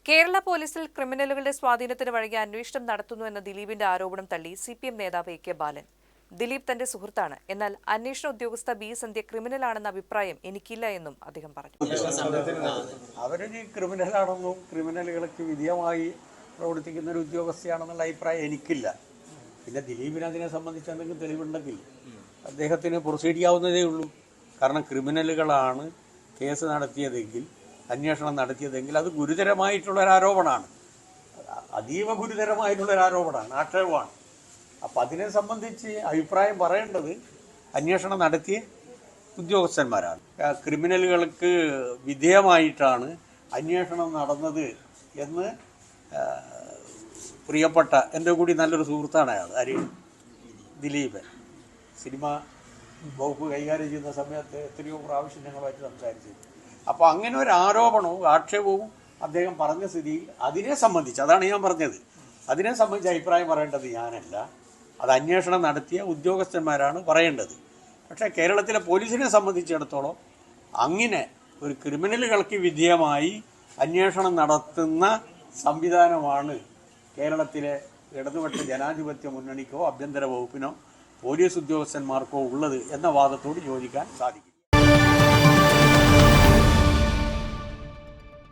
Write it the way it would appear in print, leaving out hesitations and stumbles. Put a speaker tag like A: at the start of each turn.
A: കേരള പോലീസിൽ ക്രിമിനലുകളുടെ സ്വാധീനത്തിന് വഴങ്ങി അന്വേഷണം നടത്തുന്നുവെന്ന ദിലീപിന്റെ ആരോപണം തള്ളി സിപിഎം നേതാവ് എ.കെ. ബാലൻ. ദിലീപ് തന്റെ സുഹൃത്താണ്, എന്നാൽ അന്വേഷണ ഉദ്യോഗസ്ഥ ബി സന്ധ്യ ക്രിമിനലാണെന്ന അഭിപ്രായം എനിക്കില്ല എന്നും അദ്ദേഹം പറഞ്ഞു.
B: അവരൊരു ക്രിമിനലാണെന്നും ക്രിമിനലുകൾക്ക് വിധേയമായി പ്രവർത്തിക്കുന്ന ഒരു ഉദ്യോഗസ്ഥയാണെന്നുള്ള അഭിപ്രായം എനിക്കില്ല. പിന്നെ ദിലീപിന് അതിനെ സംബന്ധിച്ച് എന്തെങ്കിലും തെളിവുണ്ടെങ്കിൽ അദ്ദേഹത്തിന് പ്രൊസീഡ് ചെയ്യാവുന്നതേ ഉള്ളൂ. കാരണം ക്രിമിനലുകളാണ് കേസ് നടത്തിയതെങ്കിൽ, അന്വേഷണം നടത്തിയതെങ്കിൽ അത് ഗുരുതരമായിട്ടുള്ളൊരാരോപണമാണ്, അതീവ ഗുരുതരമായിട്ടുള്ളൊരാരോപണമാണ്, ആക്ഷേപമാണ്. അപ്പം അതിനെ സംബന്ധിച്ച് അഭിപ്രായം പറയേണ്ടത് അന്വേഷണം നടത്തിയ ഉദ്യോഗസ്ഥന്മാരാണ്. ക്രിമിനലുകൾക്ക് വിധേയമായിട്ടാണ് അന്വേഷണം നടന്നത് എന്ന് പ്രിയപ്പെട്ട എൻ്റെ കൂടി നല്ലൊരു സുഹൃത്താണ് അയാൾ, ദിലീപൻ. സിനിമ വകുപ്പ് കൈകാര്യം ചെയ്യുന്ന സമയത്ത് എത്രയോ പ്രാവശ്യം ഞങ്ങളുമായിട്ട് സംസാരിച്ചു. അപ്പോൾ അങ്ങനെ ഒരു ആരോപണവും ആക്ഷേപവും അദ്ദേഹം പറഞ്ഞ സ്ഥിതിയിൽ അതിനെ സംബന്ധിച്ച്, അതാണ് ഞാൻ പറഞ്ഞത്, അതിനെ സംബന്ധിച്ച് അഭിപ്രായം പറയേണ്ടത് ഞാനല്ല, അത് അന്വേഷണം നടത്തിയ ഉദ്യോഗസ്ഥന്മാരാണ് പറയേണ്ടത്. പക്ഷേ കേരളത്തിലെ പോലീസിനെ സംബന്ധിച്ചിടത്തോളം അങ്ങനെ ഒരു ക്രിമിനലുകൾക്ക് വിധേയമായി അന്വേഷണം നടത്തുന്ന സംവിധാനമാണ് കേരളത്തിലെ ഇടതുപക്ഷ ജനാധിപത്യ മുന്നണിക്കോ ആഭ്യന്തര വകുപ്പിനോ പോലീസ് ഉദ്യോഗസ്ഥന്മാർക്കോ ഉള്ളത് എന്ന വാദത്തോട് യോജിക്കാൻ സാധിക്കും.